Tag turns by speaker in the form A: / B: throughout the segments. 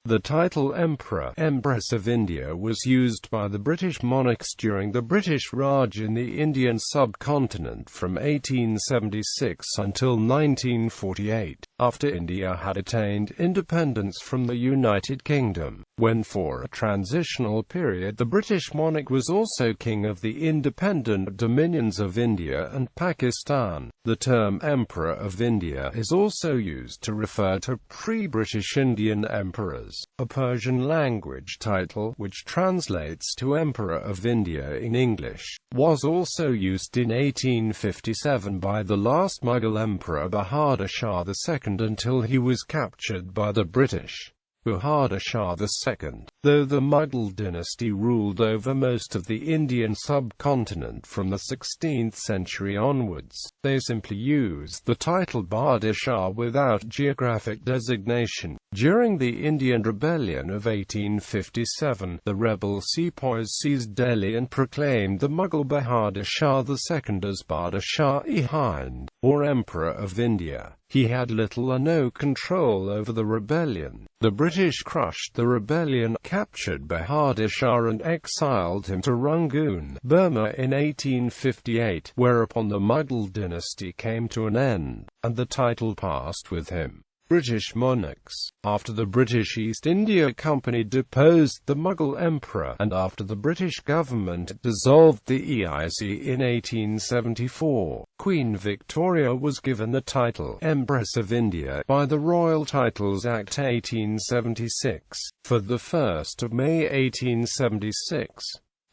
A: The title Emperor, Empress of India was used by the British monarchs during the British Raj in the Indian Subcontinent from 1876 until 1948, after India had attained independence from the United Kingdom, when for a transitional period the British monarch was also king of the independent dominions of India and Pakistan. The term Emperor of India is also used to refer to pre-British Indian emperors. A Persian language title, which translates to Emperor of India in English, was also used in 1857 by the last Mughal emperor Bahadur Shah II until he was captured by the British. Bahadur Shah II. Though the Mughal dynasty ruled over most of the Indian subcontinent from the 16th century onwards, they simply used the title Bahadur Shah without geographic designation. During the Indian Rebellion of 1857, the rebel sepoys seized Delhi and proclaimed the Mughal Bahadur Shah II as Bahadur Shah-e-Hind, or Emperor of India. He had little or no control over the rebellion. The British crushed the rebellion, captured Bahadur Shah and exiled him to Rangoon, Burma in 1858, whereupon the Mughal dynasty came to an end, and the title passed with him. British monarchs. After the British East India Company deposed the Mughal emperor, and after the British government dissolved the EIC in 1874, Queen Victoria was given the title Empress of India by the Royal Titles Act 1876. For the 1st of May 1876,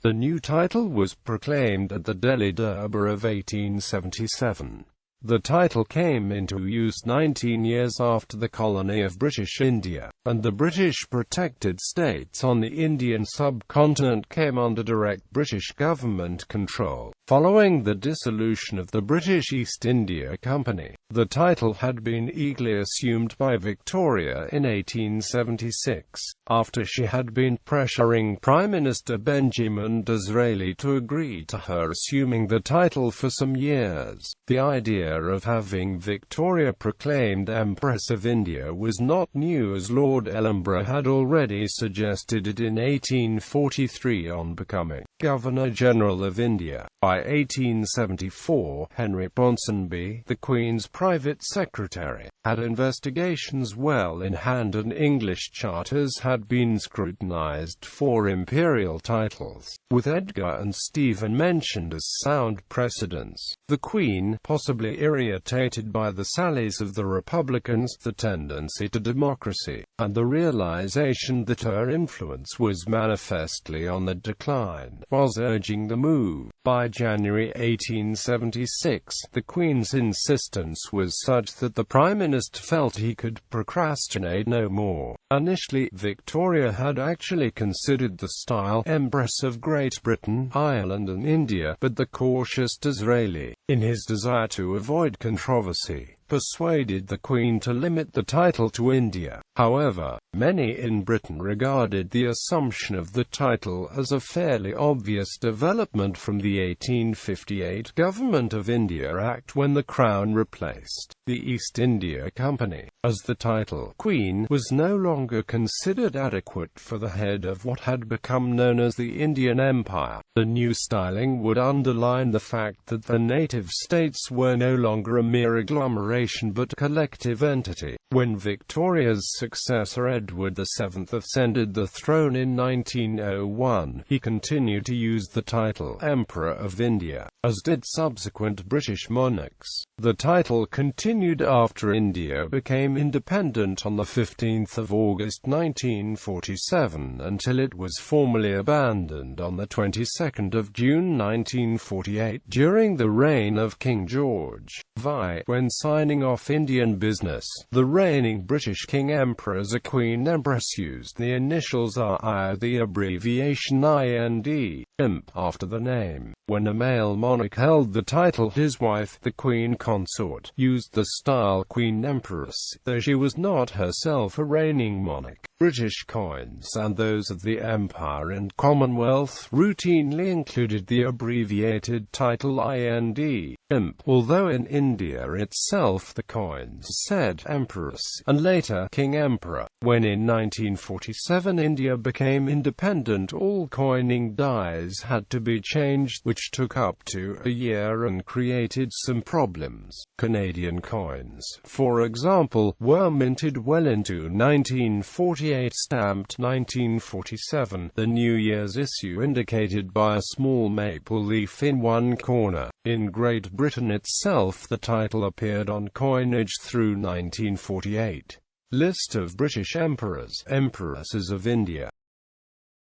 A: the new title was proclaimed at the Delhi Durbar of 1877. The title came into use 19 years after the colony of British India, and the British protected states on the Indian subcontinent came under direct British government control. Following the dissolution of the British East India Company, the title had been eagerly assumed by Victoria in 1876, after she had been pressuring Prime Minister Benjamin Disraeli to agree to her assuming the title for some years. The idea of having Victoria proclaimed Empress of India was not new, as Lord Ellenborough had already suggested it in 1843 on becoming Governor-General of India. By 1874, Henry Ponsonby, the Queen's private secretary, had investigations well in hand, and English charters had been scrutinized for imperial titles, with Edgar and Stephen mentioned as sound precedents. The Queen, possibly irritated by the sallies of the Republicans, the tendency to democracy, and the realization that her influence was manifestly on the decline, was urging the move. By January 1876, the Queen's insistence was such that the Prime Minister felt he could procrastinate no more. Initially, Victoria had actually considered the style Empress of Great Britain, Ireland and India, but the cautious Disraeli, in his desire to avoid controversy, persuaded the Queen to limit the title to India. However, many in Britain regarded the assumption of the title as a fairly obvious development from the 1858 Government of India Act, when the Crown replaced the East India Company, as the title Queen was no longer considered adequate for the head of what had become known as the Indian Empire. The new styling would underline the fact that the native states were no longer a mere agglomeration but a collective entity. When Victoria's successor Edward VII ascended the throne in 1901, he continued to use the title Emperor of India, as did subsequent British monarchs. The title continued after India became independent on 15 August 1947 until it was formally abandoned on 22 June 1948 during the reign of King George V. When signing off Indian business, the reigning British King Emperor as a Queen Empress used the initials RI, the abbreviation IND, imp, after the name. When a male monarch held the title, his wife, the Queen Consort, used the style Queen Empress, though she was not herself a reigning monarch. British coins and those of the Empire and Commonwealth routinely included the abbreviated title IND, imp, although in India itself itself the coins said Empress, and later King Emperor. When in 1947 India became independent, all coining dies had to be changed, which took up to a year and created some problems. Canadian coins, for example, were minted well into 1948, stamped 1947, the New Year's issue indicated by a small maple leaf in one corner. In Great Britain itself, the title appeared on coinage through 1948. List of British emperors, Empresses of India.